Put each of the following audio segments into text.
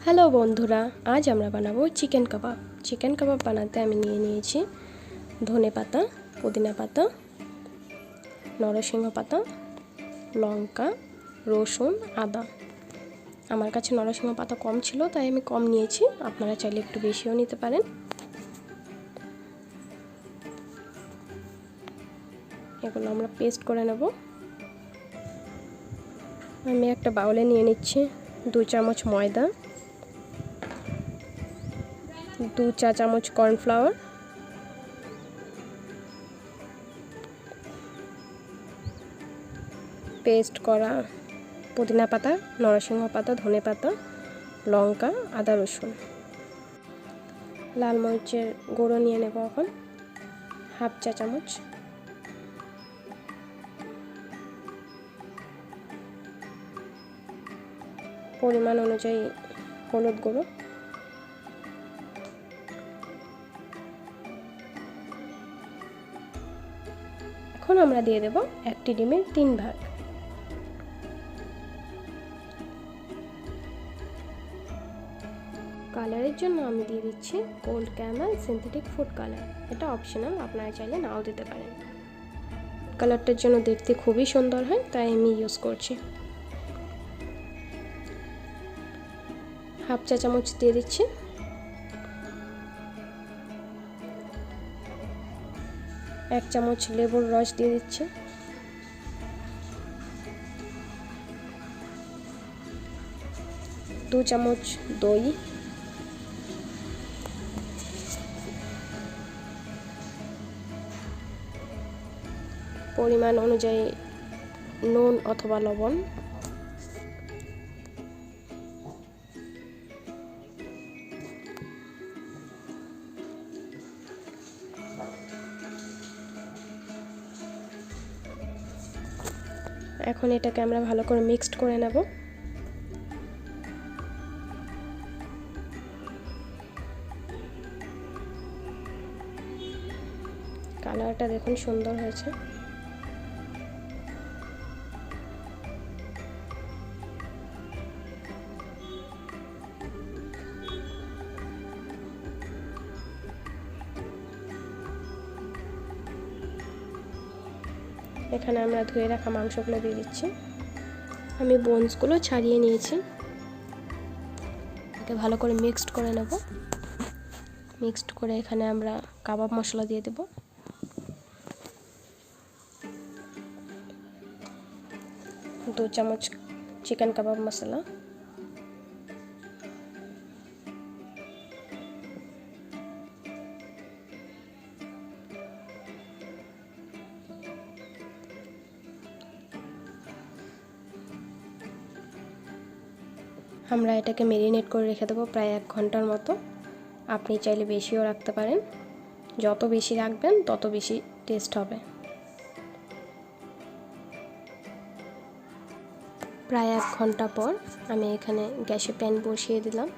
Hello বন্ধুরা, আজ আমরা বানাবো চিকেন কাবাব। চিকেন কাবাব বানাতে আমি নিয়েছি ধনে পাতা, পুদিনা পাতা, নরসিংহ পাতা, লঙ্কা, রসুন, আদা। আমার কাছে নরসিংহ পাতা কম ছিল তাই আমি কম নিয়েছি, আপনারা চাইলে একটু বেশিও নিতে পারেন। এগুলো আমরা পেস্ট করে নেব। আমি একটা বাউলে নিয়ে নিচ্ছি 2 চামচ ময়দা, 2 চা চামচ কর্নফ্লাওয়ার, পেস্ট করা পুদিনা পাতা, নরসিংহ পাতা, ধনে পাতা, লঙ্কা, আদা, রসুন। লাল মরিচের গুঁড়ো নিয়ে নেব এখন 1/2 চা চামচ, পরিমাণ অনুযায়ী হলুদ গুঁড়ো, এখন আমরা দিয়ে দেব 1টি ডিমের 3 ভাগ। কালারের জন্য আমি দিয়ে দিচ্ছি gold caramel synthetic food colour. এটা অপশনাল, আপনারা চাইলে নাও দিতে পারেন। কালারটার জন্য দেখতে খুবই সুন্দর হয় তাই আমি ইউজ করছি। 1/2 চা চামচ দিয়ে দিচ্ছি। এক চামচ লেবুর রস দিয়ে দিচ্ছি। দু চামচ দই, পরিমাণ অনুযায়ী নুন অথবা লবণ, এখন এটাকে আমরা ভালো করে মিক্সড করে নেব। কালারটা দেখুন সুন্দর হয়েছে। এখানে আমরা ধুয়ে রাখা মাংসগুলো দিয়ে দিচ্ছি। আমি বোনসগুলো ছাড়িয়ে নিয়েছি। একে ভালো করে মিক্সড করে নেব। মিক্সড করে এখানে আমরা কাবাব মশলা দিয়ে দেব। দু চামচ চিকেন কাবাব মশলা, আমরা এটাকে ম্যারিনেট করে রেখে দেবো প্রায় 1 ঘন্টার মতো। আপনি চাইলে বেশিও রাখতে পারেন, যত বেশি রাখবেন তত বেশি টেস্ট হবে। প্রায় 1 ঘন্টা পর আমি এখানে গ্যাসে প্যান বসিয়ে দিলাম।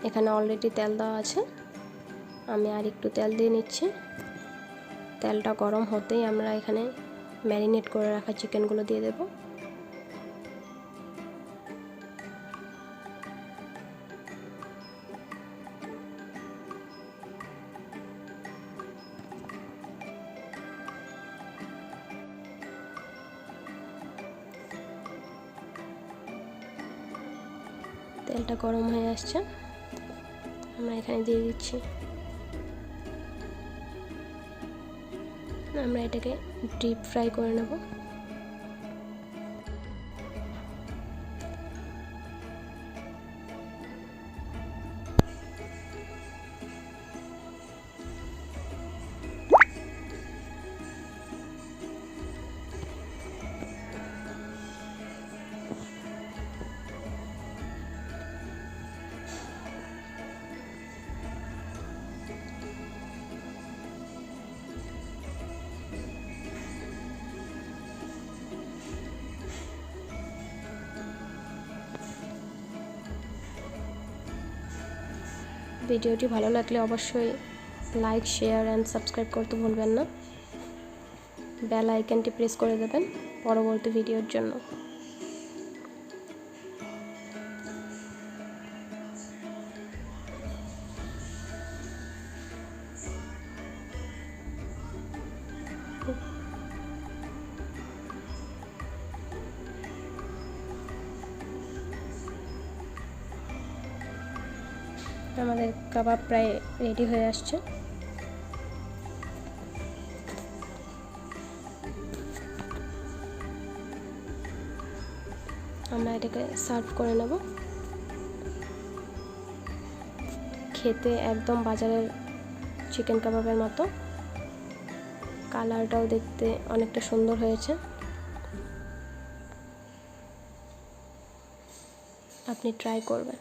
এখানে অলরেডি তেল দেওয়া আছে, আমি আর একটু তেল দিয়ে নিচ্ছি। তেলটা গরম হতেই আমরা এখানে ম্যারিনেট করে রাখা চিকেনগুলো দিয়ে দেব। তেলটা গরম হয়ে আসছে, আমরা এখানে দিয়ে দিচ্ছি। আমরা এটাকে ডিপ ফ্রাই করে নেব। ভিডিওটি ভালো লাগলে অবশ্যই লাইক, শেয়ার অ্যান্ড সাবস্ক্রাইব করতে ভুলবেন না। বেল আইকনটি প্রেস করে দেবেন পরবর্তী ভিডিওর জন্য। আমাদের কাবাব প্রায় রেডি হয়ে আসছে। আমরা এটাকে সার্ভ করে নেব। খেতে একদম বাজারের চিকেন কাবাবের মতো, কালারটাও দেখতে অনেকটা সুন্দর হয়েছে। আপনি ট্রাই করবেন।